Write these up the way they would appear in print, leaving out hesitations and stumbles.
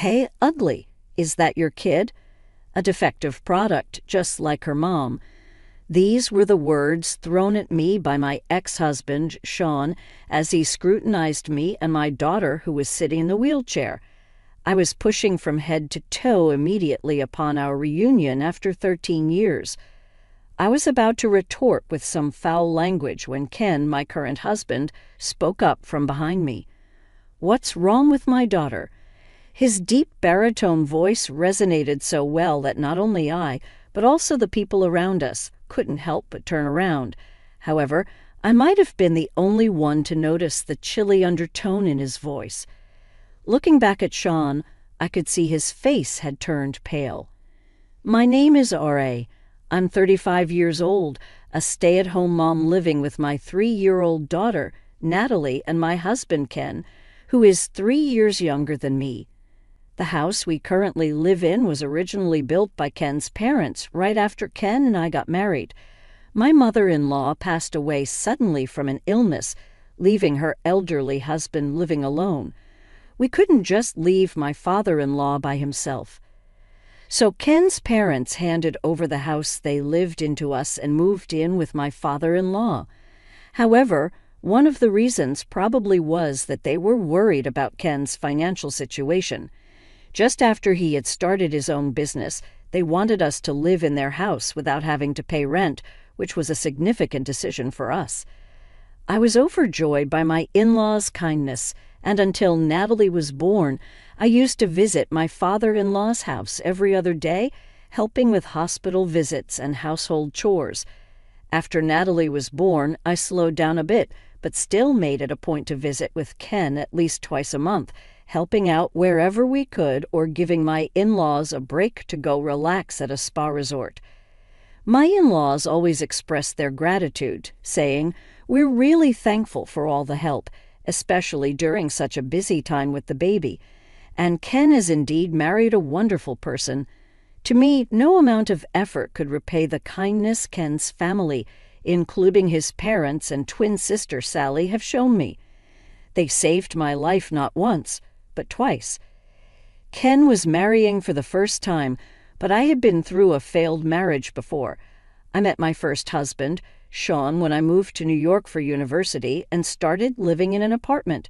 "Hey, ugly, is that your kid?" A defective product, just like her mom. These were the words thrown at me by my ex-husband, Sean, as he scrutinized me and my daughter who was sitting in the wheelchair. I was pushing from head to toe immediately upon our reunion after 13 years. I was about to retort with some foul language when Ken, my current husband, spoke up from behind me. "What's wrong with my daughter?" His deep baritone voice resonated so well that not only I, but also the people around us, couldn't help but turn around. However, I might have been the only one to notice the chilly undertone in his voice. Looking back at Sean, I could see his face had turned pale. "My name is R.A. I'm 35 years old, a stay-at-home mom living with my 3-year-old daughter, Natalie, and my husband, Ken, who is 3 years younger than me. The house we currently live in was originally built by Ken's parents right after Ken and I got married. My mother-in-law passed away suddenly from an illness, leaving her elderly husband living alone. We couldn't just leave my father-in-law by himself. So Ken's parents handed over the house they lived in to us and moved in with my father-in-law. However, one of the reasons probably was that they were worried about Ken's financial situation. Just after he had started his own business, they wanted us to live in their house without having to pay rent, which was a significant decision for us. I was overjoyed by my in-laws' kindness, and until Natalie was born, I used to visit my father-in-law's house every other day, helping with hospital visits and household chores. After Natalie was born, I slowed down a bit, but still made it a point to visit with Ken at least twice a month, helping out wherever we could or giving my in-laws a break to go relax at a spa resort. My in-laws always expressed their gratitude, saying, "We're really thankful for all the help, especially during such a busy time with the baby. And Ken is indeed married a wonderful person. To me, no amount of effort could repay the kindness Ken's family, including his parents and twin sister Sally, have shown me. They saved my life not once, but twice. Ken was marrying for the first time, but I had been through a failed marriage before. I met my first husband, Sean, when I moved to New York for university and started living in an apartment.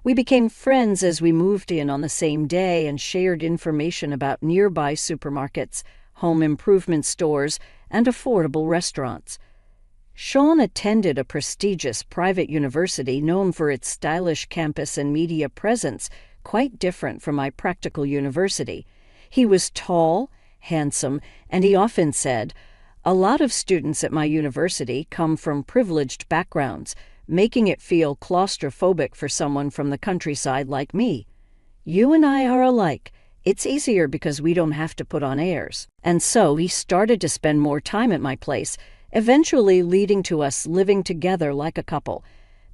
We became friends as we moved in on the same day and shared information about nearby supermarkets, home improvement stores, and affordable restaurants. Sean attended a prestigious private university known for its stylish campus and media presence, quite different from my practical university. He was tall, handsome, and he often said, "A lot of students at my university come from privileged backgrounds, making it feel claustrophobic for someone from the countryside like me. You and I are alike. It's easier because we don't have to put on airs." And so he started to spend more time at my place, eventually leading to us living together like a couple.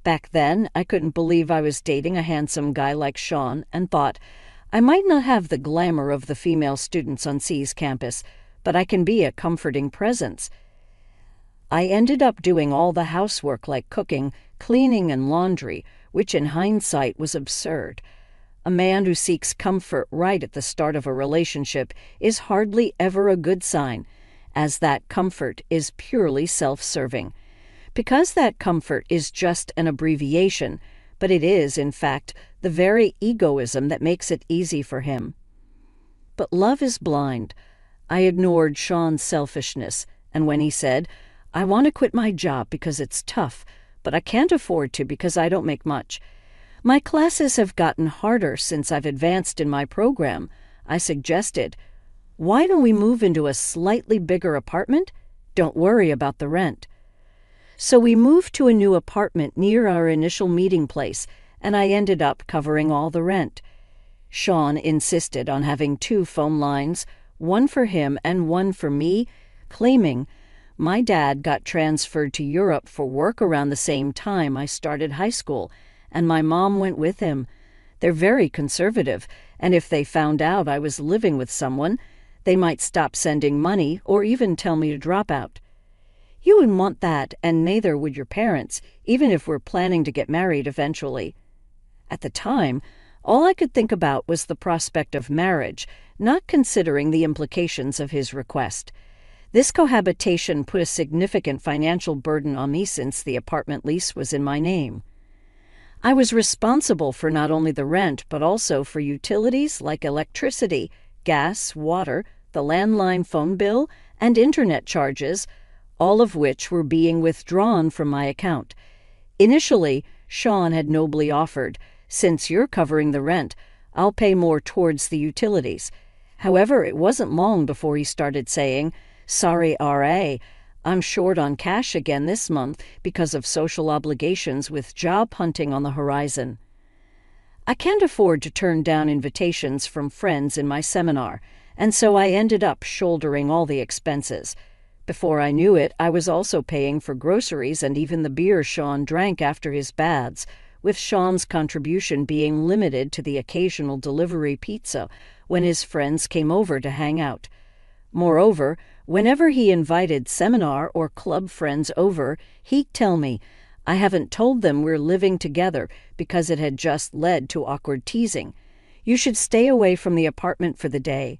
Back then, I couldn't believe I was dating a handsome guy like Sean and thought, I might not have the glamour of the female students on C's campus, but I can be a comforting presence. I ended up doing all the housework like cooking, cleaning, and laundry, which in hindsight was absurd. A man who seeks comfort right at the start of a relationship is hardly ever a good sign, as that comfort is purely self-serving. Because that comfort is just an abbreviation, but it is, in fact, the very egoism that makes it easy for him. But love is blind. I ignored Sean's selfishness, and when he said, "I want to quit my job because it's tough, but I can't afford to because I don't make much. My classes have gotten harder since I've advanced in my program," I suggested, "Why don't we move into a slightly bigger apartment? Don't worry about the rent." So we moved to a new apartment near our initial meeting place, and I ended up covering all the rent. Sean insisted on having 2 phone lines, one for him and one for me, claiming my dad got transferred to Europe for work around the same time I started high school, and my mom went with him. They're very conservative, and if they found out I was living with someone, they might stop sending money or even tell me to drop out. You wouldn't want that, and neither would your parents, even if we're planning to get married eventually. At the time, All I could think about was the prospect of marriage, not considering the implications of his request. This cohabitation put a significant financial burden on me since the apartment lease was in my name. I was responsible for not only the rent, but also for utilities like electricity, gas, water, the landline phone bill, and internet charges, all of which were being withdrawn from my account. Initially, Sean had nobly offered, "Since you're covering the rent, I'll pay more towards the utilities." However, it wasn't long before he started saying, "Sorry, RA, I'm short on cash again this month because of social obligations with job hunting on the horizon." I can't afford to turn down invitations from friends in my seminar, and so I ended up shouldering all the expenses. Before I knew it, I was also paying for groceries and even the beer Sean drank after his baths, with Sean's contribution being limited to the occasional delivery pizza when his friends came over to hang out. Moreover, whenever he invited seminar or club friends over, he'd tell me, "I haven't told them we're living together because it had just led to awkward teasing. You should stay away from the apartment for the day."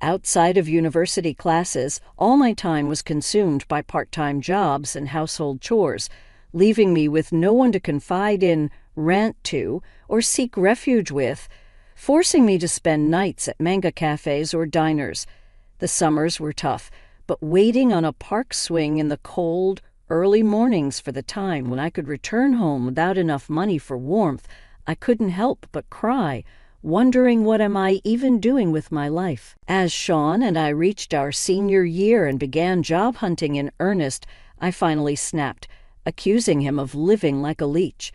Outside of university classes, all my time was consumed by part-time jobs and household chores, leaving me with no one to confide in, rant to, or seek refuge with, forcing me to spend nights at manga cafes or diners. The summers were tough, but waiting on a park swing in the cold, early mornings for the time when I could return home without enough money for warmth, I couldn't help but cry, wondering what am I even doing with my life. As Sean and I reached our senior year and began job hunting in earnest, I finally snapped, accusing him of living like a leech.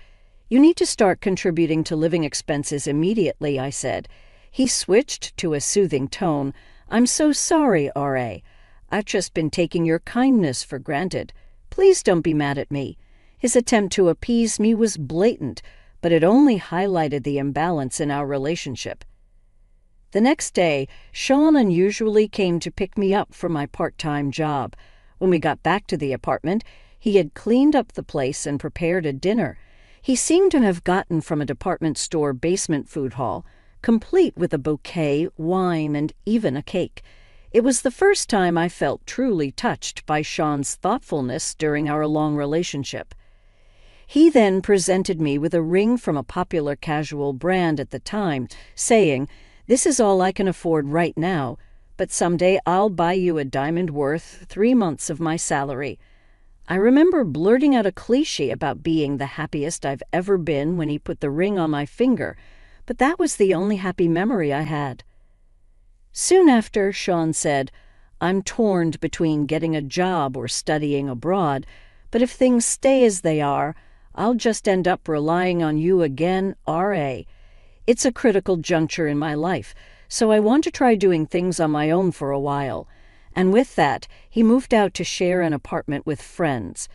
"You need to start contributing to living expenses immediately," I said. He switched to a soothing tone. "I'm so sorry, RA. I've just been taking your kindness for granted. Please don't be mad at me." His attempt to appease me was blatant, but it only highlighted the imbalance in our relationship. The next day, Sean unusually came to pick me up from my part-time job. When we got back to the apartment, he had cleaned up the place and prepared a dinner. He seemed to have gotten from a department store basement food hall, complete with a bouquet, wine, and even a cake. It was the first time I felt truly touched by Sean's thoughtfulness during our long relationship. He then presented me with a ring from a popular casual brand at the time, saying, "This is all I can afford right now, but someday I'll buy you a diamond worth 3 months of my salary." I remember blurting out a cliché about being the happiest I've ever been when he put the ring on my finger, but that was the only happy memory I had. Soon after, Sean said, "I'm torn between getting a job or studying abroad, but if things stay as they are, I'll just end up relying on you again, RA. It's a critical juncture in my life, so I want to try doing things on my own for a while." And with that, he moved out to share an apartment with friends.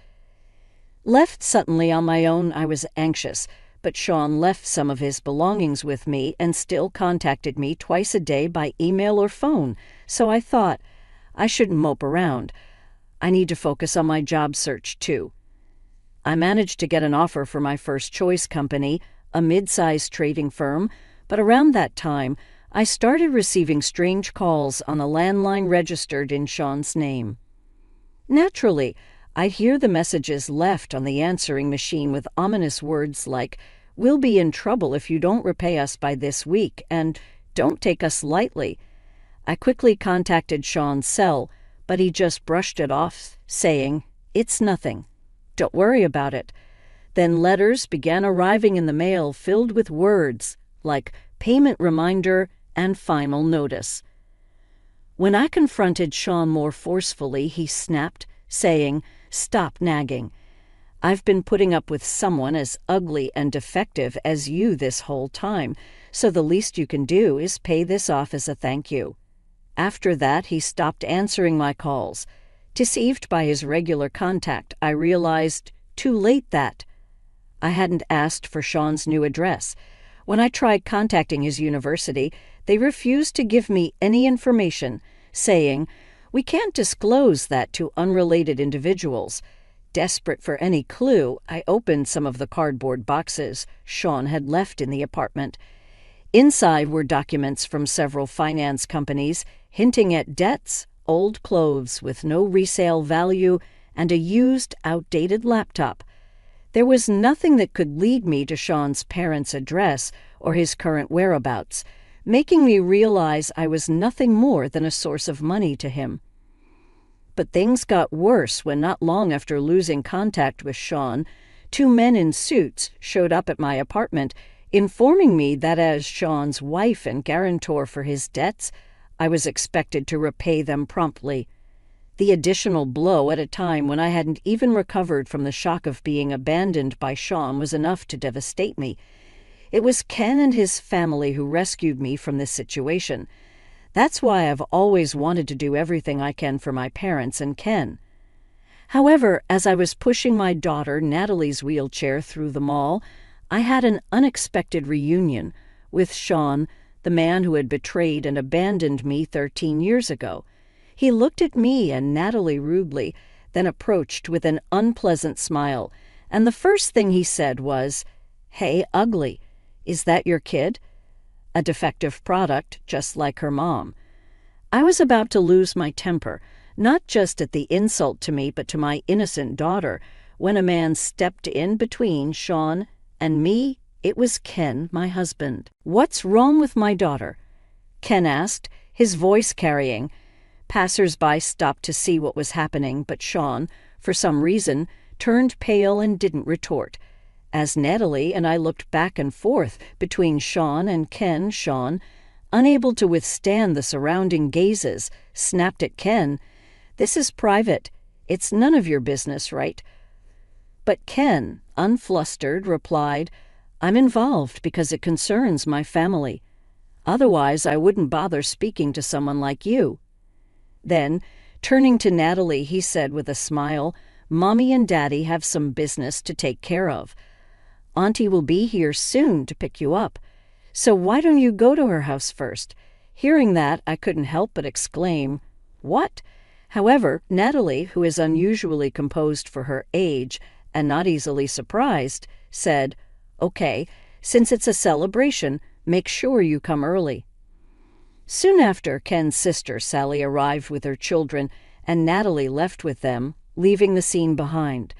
Left suddenly on my own, I was anxious, but Sean left some of his belongings with me and still contacted me twice a day by email or phone, so I thought, I shouldn't mope around. I need to focus on my job search too. I managed to get an offer for my first choice company, a mid-sized trading firm, but around that time, I started receiving strange calls on a landline registered in Sean's name. Naturally, I'd hear the messages left on the answering machine with ominous words like, "We'll be in trouble if you don't repay us by this week," and "Don't take us lightly." I quickly contacted Sean's cell, but he just brushed it off, saying, "It's nothing. Don't worry about it." Then letters began arriving in the mail filled with words like payment reminder and final notice. When I confronted Sean more forcefully, he snapped, saying, "Stop nagging. I've been putting up with someone as ugly and defective as you this whole time, so the least you can do is pay this off as a thank you." After that, he stopped answering my calls. Deceived by his regular contact, I realized, too late that I hadn't asked for Sean's new address. When I tried contacting his university, they refused to give me any information, saying, "We can't disclose that to unrelated individuals." Desperate for any clue, I opened some of the cardboard boxes Sean had left in the apartment. Inside were documents from several finance companies hinting at debts, old clothes with no resale value, and a used, outdated laptop. There was nothing that could lead me to Sean's parents' address or his current whereabouts, making me realize I was nothing more than a source of money to him. But things got worse when, not long after losing contact with Sean, two men in suits showed up at my apartment, informing me that as Sean's wife and guarantor for his debts, I was expected to repay them promptly. The additional blow at a time when I hadn't even recovered from the shock of being abandoned by Sean was enough to devastate me. It was Ken and his family who rescued me from this situation. That's why I've always wanted to do everything I can for my parents and Ken. However, as I was pushing my daughter Natalie's wheelchair through the mall, I had an unexpected reunion with Sean, the man who had betrayed and abandoned me 13 years ago. He looked at me and Natalie rudely, then approached with an unpleasant smile, and the first thing he said was, "Hey, ugly, is that your kid? A defective product, just like her mom." I was about to lose my temper, not just at the insult to me but to my innocent daughter, when a man stepped in between Sean and me. It was Ken, my husband. "What's wrong with my daughter?" Ken asked, his voice carrying. Passers-by stopped to see what was happening, but Sean, for some reason, turned pale and didn't retort. As Natalie and I looked back and forth between Sean and Ken, Sean, unable to withstand the surrounding gazes, snapped at Ken, "This is private. It's none of your business, right?" But Ken, unflustered, replied, "I'm involved because it concerns my family. Otherwise, I wouldn't bother speaking to someone like you." Then, turning to Natalie, he said with a smile, "Mommy and Daddy have some business to take care of. Auntie will be here soon to pick you up. So why don't you go to her house first?" Hearing that, I couldn't help but exclaim, "What?" However, Natalie, who is unusually composed for her age and not easily surprised, said, "Okay, since it's a celebration, make sure you come early." Soon after, Ken's sister Sally arrived with her children, and Natalie left with them, leaving the scene behind.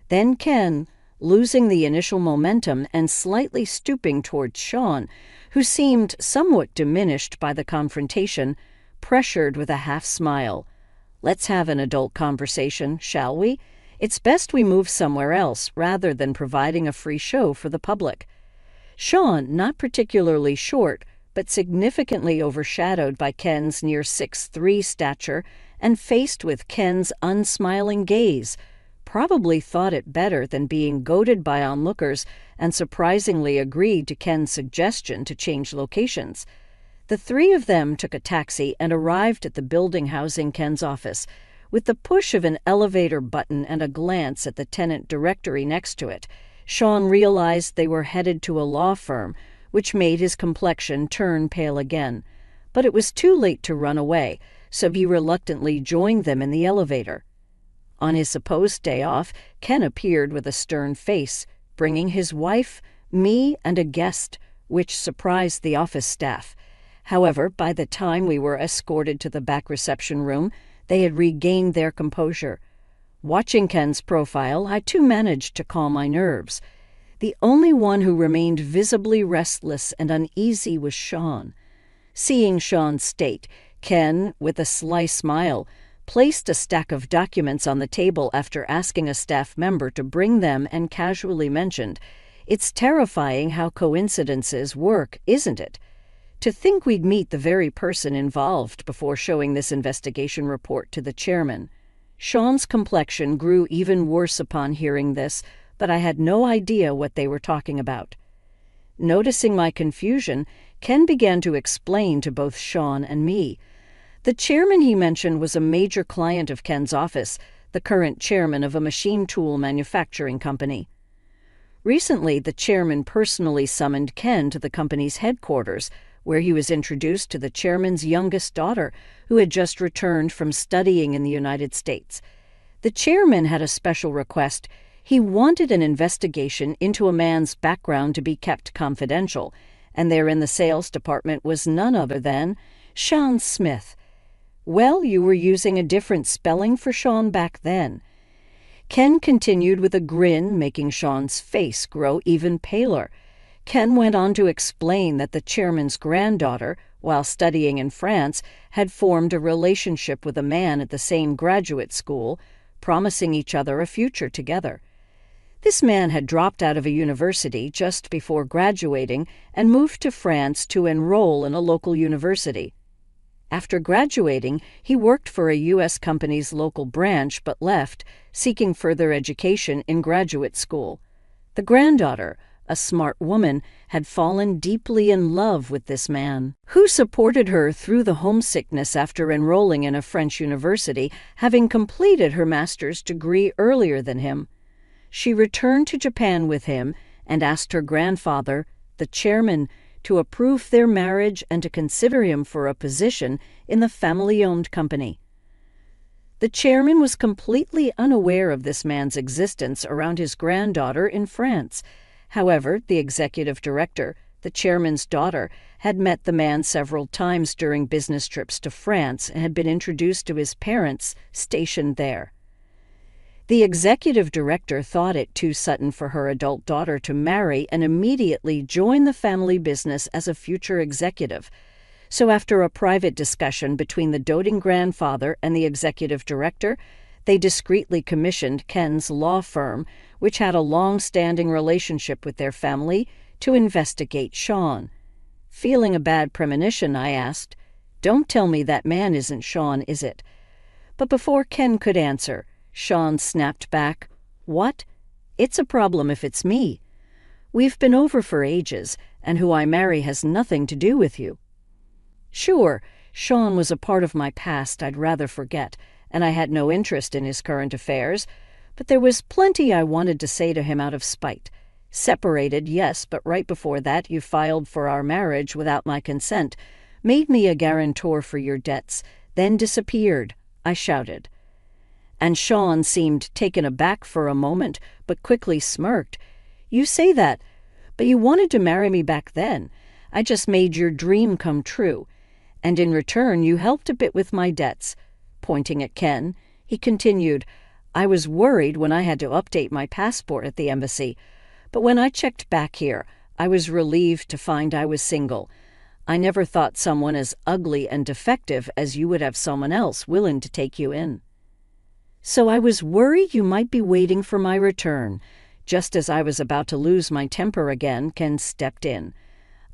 Then Ken, losing the initial momentum and slightly stooping towards Sean, who seemed somewhat diminished by the confrontation, pressured with a half-smile, "Let's have an adult conversation, shall we? It's best we move somewhere else rather than providing a free show for the public." Sean, not particularly short, but significantly overshadowed by Ken's near 6'3" stature and faced with Ken's unsmiling gaze, probably thought it better than being goaded by onlookers and surprisingly agreed to Ken's suggestion to change locations. The three of them took a taxi and arrived at the building housing Ken's office. With the push of an elevator button and a glance at the tenant directory next to it, Sean realized they were headed to a law firm, which made his complexion turn pale again. But it was too late to run away, so he reluctantly joined them in the elevator. On his supposed day off, Ken appeared with a stern face, bringing his wife, me, and a guest, which surprised the office staff. However, by the time we were escorted to the back reception room, they had regained their composure. Watching Ken's profile, I too managed to calm my nerves. The only one who remained visibly restless and uneasy was Sean. Seeing Sean's state, Ken, with a sly smile, placed a stack of documents on the table after asking a staff member to bring them and casually mentioned, "It's terrifying how coincidences work, isn't it? To think we'd meet the very person involved before showing this investigation report to the chairman." Sean's complexion grew even worse upon hearing this, but I had no idea what they were talking about. Noticing my confusion, Ken began to explain to both Sean and me. The chairman he mentioned was a major client of Ken's office, the current chairman of a machine tool manufacturing company. Recently, the chairman personally summoned Ken to the company's headquarters, where he was introduced to the chairman's youngest daughter, who had just returned from studying in the United States. The chairman had a special request. He wanted an investigation into a man's background to be kept confidential, and there in the sales department was none other than Sean Smith. Well, you were using a different spelling for Sean back then. Ken continued with a grin, making Sean's face grow even paler. Ken went on to explain that the chairman's granddaughter, while studying in France, had formed a relationship with a man at the same graduate school, promising each other a future together. This man had dropped out of a university just before graduating and moved to France to enroll in a local university. After graduating, he worked for a U.S. company's local branch but left, seeking further education in graduate school. The granddaughter, a smart woman, had fallen deeply in love with this man, who supported her through the homesickness after enrolling in a French university, having completed her master's degree earlier than him. She returned to Japan with him and asked her grandfather, the chairman, to approve their marriage and to consider him for a position in the family-owned company. The chairman was completely unaware of this man's existence around his granddaughter in France. However, the executive director, the chairman's daughter, had met the man several times during business trips to France and had been introduced to his parents stationed there. The executive director thought it too sudden for her adult daughter to marry and immediately join the family business as a future executive. So after a private discussion between the doting grandfather and the executive director, they discreetly commissioned Ken's law firm, which had a long-standing relationship with their family, to investigate Sean. Feeling a bad premonition, I asked, "Don't tell me that man isn't Sean, is it?" But before Ken could answer, Sean snapped back, "What? It's a problem if it's me. We've been over for ages, and who I marry has nothing to do with you." Sure, Sean was a part of my past I'd rather forget, and I had no interest in his current affairs, but there was plenty I wanted to say to him out of spite. Separated, yes, but right before that you filed for our marriage without my consent, made me a guarantor for your debts, then disappeared, I shouted. And Sean seemed taken aback for a moment, but quickly smirked. "You say that, but you wanted to marry me back then. I just made your dream come true. And in return you helped a bit with my debts." Pointing at Ken, he continued, "I was worried when I had to update my passport at the embassy, but when I checked back here, I was relieved to find I was single. I never thought someone as ugly and defective as you would have someone else willing to take you in. So I was worried you might be waiting for my return." Just as I was about to lose my temper again, Ken stepped in.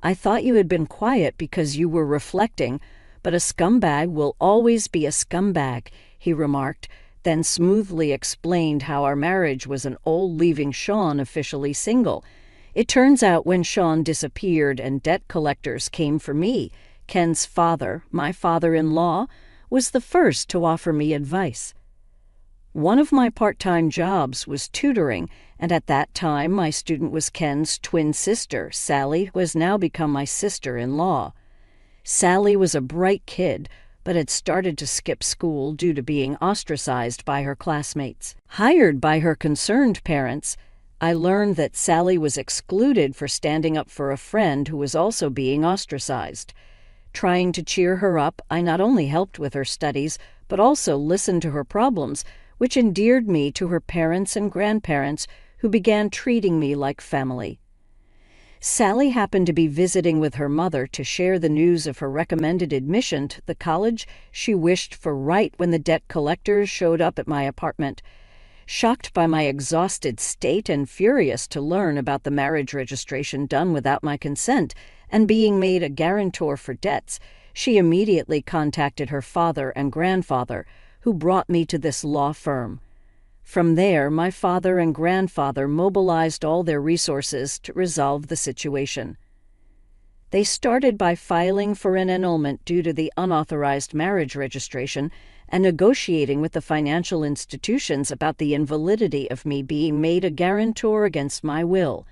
"I thought you had been quiet because you were reflecting, but a scumbag will always be a scumbag," he remarked, then smoothly explained how our marriage was an old leaving Sean officially single. It turns out when Sean disappeared and debt collectors came for me, Ken's father, my father-in-law, was the first to offer me advice. One of my part-time jobs was tutoring, and at that time my student was Ken's twin sister, Sally, who has now become my sister-in-law. Sally was a bright kid, but had started to skip school due to being ostracized by her classmates. Hired by her concerned parents, I learned that Sally was excluded for standing up for a friend who was also being ostracized. Trying to cheer her up, I not only helped with her studies, but also listened to her problems, which endeared me to her parents and grandparents, who began treating me like family. Sally happened to be visiting with her mother to share the news of her recommended admission to the college she wished for right when the debt collectors showed up at my apartment. Shocked by my exhausted state and furious to learn about the marriage registration done without my consent and being made a guarantor for debts, she immediately contacted her father and grandfather, who brought me to this law firm. From there, my father and grandfather mobilized all their resources to resolve the situation. They started by filing for an annulment due to the unauthorized marriage registration and negotiating with the financial institutions about the invalidity of me being made a guarantor against my will.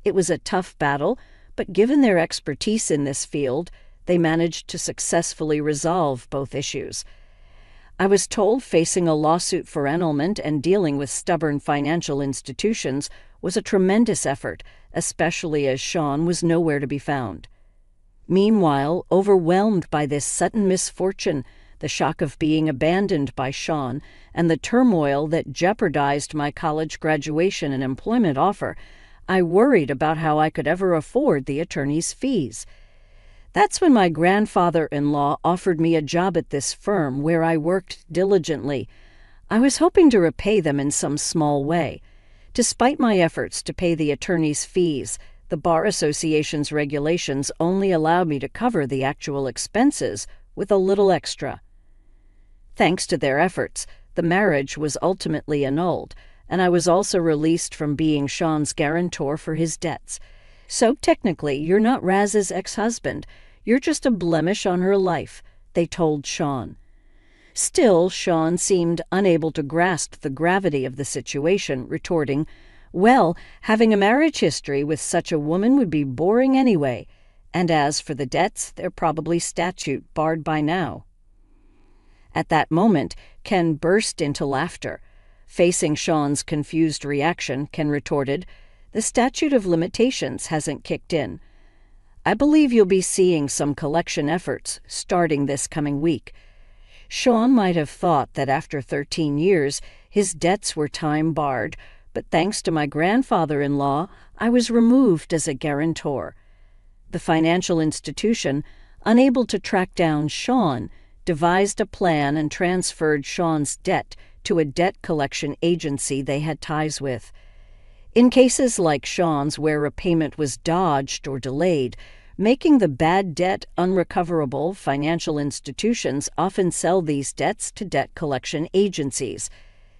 It was a tough battle, but given their expertise in this field, they managed to successfully resolve both issues. I was told facing a lawsuit for annulment and dealing with stubborn financial institutions was a tremendous effort, especially as Sean was nowhere to be found. Meanwhile, overwhelmed by this sudden misfortune, the shock of being abandoned by Sean, and the turmoil that jeopardized my college graduation and employment offer, I worried about how I could ever afford the attorney's fees. That's when my grandfather-in-law offered me a job at this firm where I worked diligently. I was hoping to repay them in some small way. Despite my efforts to pay the attorney's fees, the Bar Association's regulations only allowed me to cover the actual expenses with a little extra. Thanks to their efforts, the marriage was ultimately annulled, and I was also released from being Sean's guarantor for his debts. So technically, you're not Raz's ex-husband. You're just a blemish on her life, they told Sean. Still, Sean seemed unable to grasp the gravity of the situation, retorting, "Well, having a marriage history with such a woman would be boring anyway. And as for the debts, they're probably statute barred by now." At that moment, Ken burst into laughter. Facing Sean's confused reaction, Ken retorted, "The statute of limitations hasn't kicked in. I believe you'll be seeing some collection efforts starting this coming week." Sean might have thought that after 13 years, his debts were time-barred, but thanks to my grandfather-in-law, I was removed as a guarantor. The financial institution, unable to track down Sean, devised a plan and transferred Sean's debt to a debt collection agency they had ties with. In cases like Sean's where repayment was dodged or delayed, making the bad debt unrecoverable, financial institutions often sell these debts to debt collection agencies.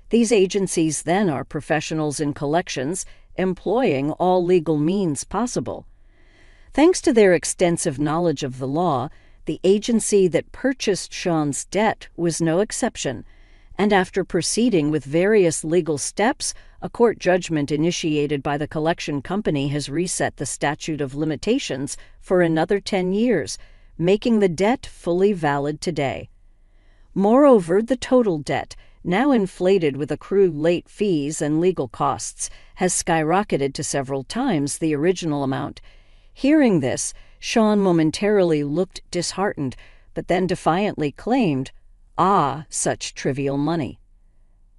These agencies then are professionals in collections, employing all legal means possible. Thanks to their extensive knowledge of the law, the agency that purchased Sean's debt was no exception, and after proceeding with various legal steps, a court judgment initiated by the collection company has reset the statute of limitations for another 10 years, making the debt fully valid today. Moreover, the total debt, now inflated with accrued late fees and legal costs, has skyrocketed to several times the original amount. Hearing this, Sean momentarily looked disheartened, but then defiantly claimed, "Ah, such trivial money.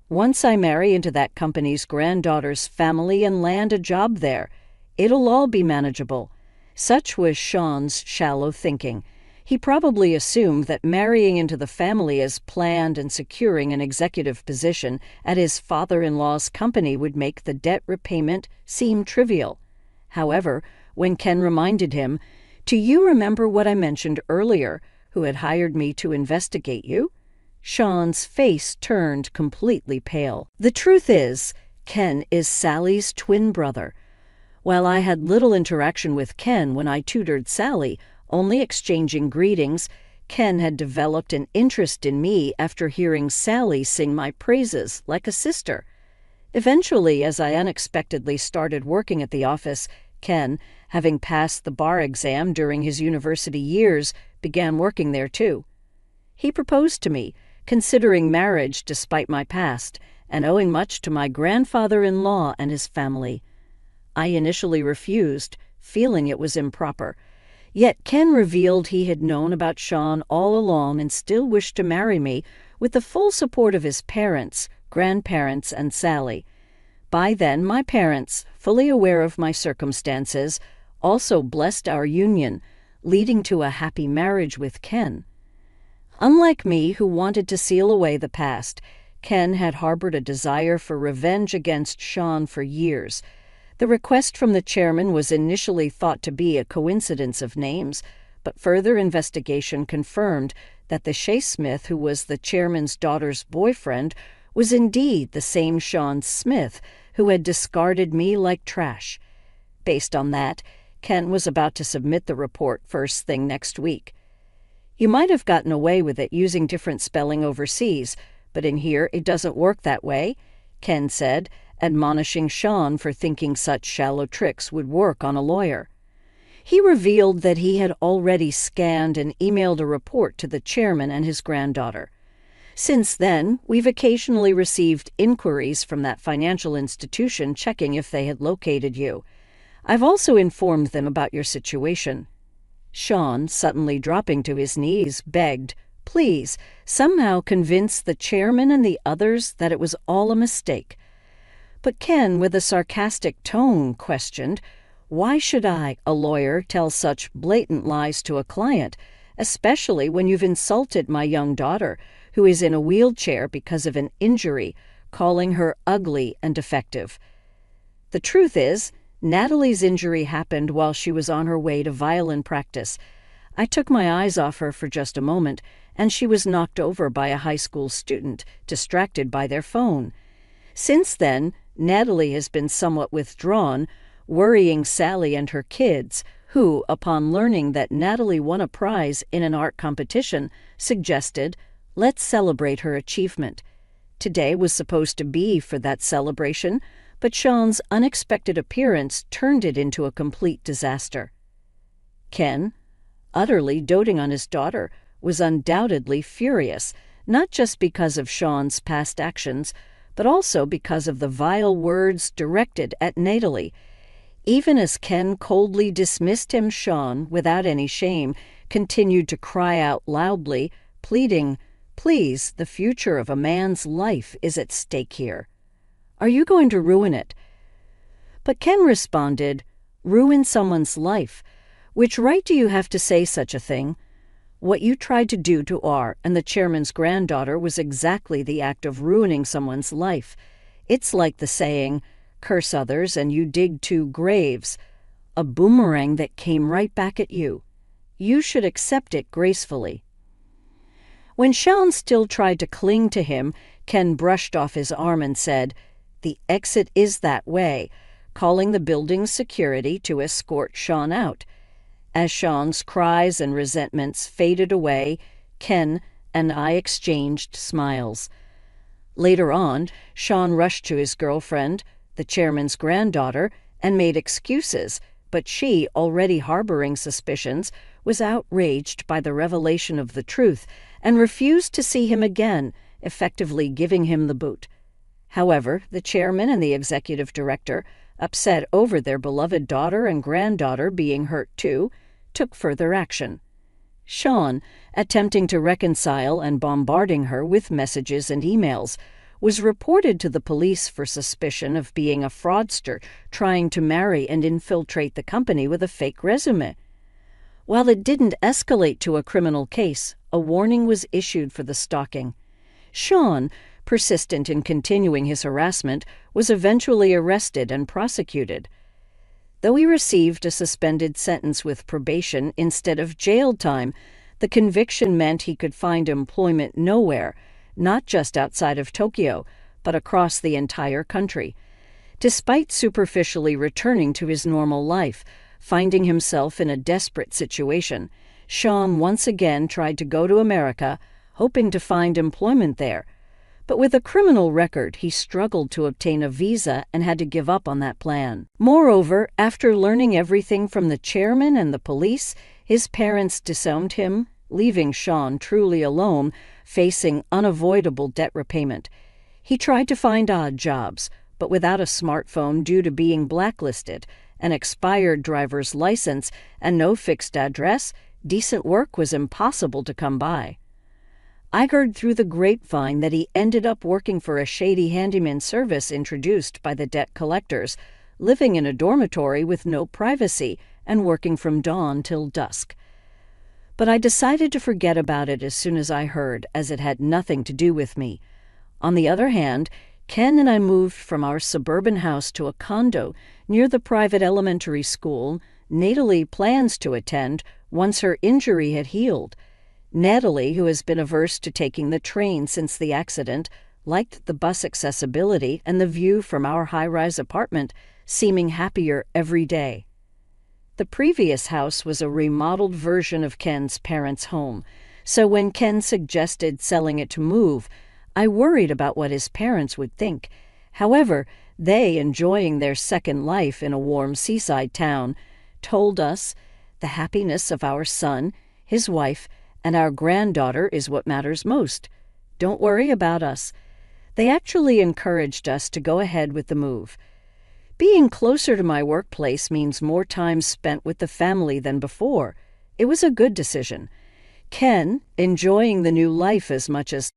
Once I marry into that company's granddaughter's family and land a job there, it'll all be manageable." Such was Sean's shallow thinking. He probably assumed that marrying into the family as planned and securing an executive position at his father-in-law's company would make the debt repayment seem trivial. However, when Ken reminded him, "Do you remember what I mentioned earlier, who had hired me to investigate you?" Sean's face turned completely pale. The truth is, Ken is Sally's twin brother. While I had little interaction with Ken when I tutored Sally, only exchanging greetings, Ken had developed an interest in me after hearing Sally sing my praises like a sister. Eventually, as I unexpectedly started working at the office, Ken, having passed the bar exam during his university years, began working there too. He proposed to me, considering marriage despite my past, and owing much to my grandfather-in-law and his family. I initially refused, feeling it was improper. Yet Ken revealed he had known about Sean all along and still wished to marry me with the full support of his parents, grandparents, and Sally. By then, my parents, fully aware of my circumstances, also blessed our union, leading to a happy marriage with Ken. Unlike me, who wanted to seal away the past, Ken had harbored a desire for revenge against Sean for years. The request from the chairman was initially thought to be a coincidence of names, but further investigation confirmed that the Shea Smith who was the chairman's daughter's boyfriend was indeed the same Sean Smith who had discarded me like trash. Based on that, Ken was about to submit the report first thing next week. "You might have gotten away with it using different spelling overseas, but in here it doesn't work that way," Ken said, admonishing Sean for thinking such shallow tricks would work on a lawyer. He revealed that he had already scanned and emailed a report to the chairman and his granddaughter. Since then, we've occasionally received inquiries from that financial institution checking if they had located you. I've also informed them about your situation." Sean, suddenly dropping to his knees, begged, "Please, somehow convince the chairman and the others that it was all a mistake." But Ken, with a sarcastic tone, questioned, "Why should I, a lawyer, tell such blatant lies to a client, especially when you've insulted my young daughter, who is in a wheelchair because of an injury, calling her ugly and defective?" The truth is, Natalie's injury happened while she was on her way to violin practice. I took my eyes off her for just a moment, and she was knocked over by a high school student, distracted by their phone. Since then, Natalie has been somewhat withdrawn, worrying Sally and her kids, who, upon learning that Natalie won a prize in an art competition, suggested, "Let's celebrate her achievement." Today was supposed to be for that celebration, but Sean's unexpected appearance turned it into a complete disaster. Ken, utterly doting on his daughter, was undoubtedly furious, not just because of Sean's past actions, but also because of the vile words directed at Natalie. Even as Ken coldly dismissed him, Sean, without any shame, continued to cry out loudly, pleading, "Please, the future of a man's life is at stake here. Are you going to ruin it?" But Ken responded, "Ruin someone's life? Which right do you have to say such a thing? What you tried to do to R and the chairman's granddaughter was exactly the act of ruining someone's life. It's like the saying, 'Curse others and you dig 2 graves,' a boomerang that came right back at you. You should accept it gracefully." When Sean still tried to cling to him, Ken brushed off his arm and said, "The exit is that way," calling the building's security to escort Sean out. As Sean's cries and resentments faded away, Ken and I exchanged smiles. Later on, Sean rushed to his girlfriend, the chairman's granddaughter, and made excuses, but she, already harboring suspicions, was outraged by the revelation of the truth and refused to see him again, effectively giving him the boot. However, the chairman and the executive director, upset over their beloved daughter and granddaughter being hurt too, took further action. Sean, attempting to reconcile and bombarding her with messages and emails, was reported to the police for suspicion of being a fraudster trying to marry and infiltrate the company with a fake resume. While it didn't escalate to a criminal case, a warning was issued for the stalking. Sean, persistent in continuing his harassment, was eventually arrested and prosecuted. Though he received a suspended sentence with probation instead of jail time, the conviction meant he could find employment nowhere, not just outside of Tokyo, but across the entire country. Despite superficially returning to his normal life, finding himself in a desperate situation, Sean once again tried to go to America, hoping to find employment there. But with a criminal record, he struggled to obtain a visa and had to give up on that plan. Moreover, after learning everything from the chairman and the police, his parents disowned him, leaving Sean truly alone, facing unavoidable debt repayment. He tried to find odd jobs, but without a smartphone due to being blacklisted, an expired driver's license, and no fixed address, decent work was impossible to come by. I heard through the grapevine that he ended up working for a shady handyman service introduced by the debt collectors, living in a dormitory with no privacy and working from dawn till dusk. But I decided to forget about it as soon as I heard, as it had nothing to do with me. On the other hand, Ken and I moved from our suburban house to a condo near the private elementary school Natalie plans to attend once her injury had healed. Natalie, who has been averse to taking the train since the accident, liked the bus accessibility and the view from our high-rise apartment, seeming happier every day. The previous house was a remodeled version of Ken's parents' home, so when Ken suggested selling it to move, I worried about what his parents would think. However, they, enjoying their second life in a warm seaside town, told us, "The happiness of our son, his wife, and our granddaughter is what matters most. "Don't worry about us." They actually encouraged us to go ahead with the move. Being closer to my workplace means more time spent with the family than before. It was a good decision. Ken, enjoying the new life as much as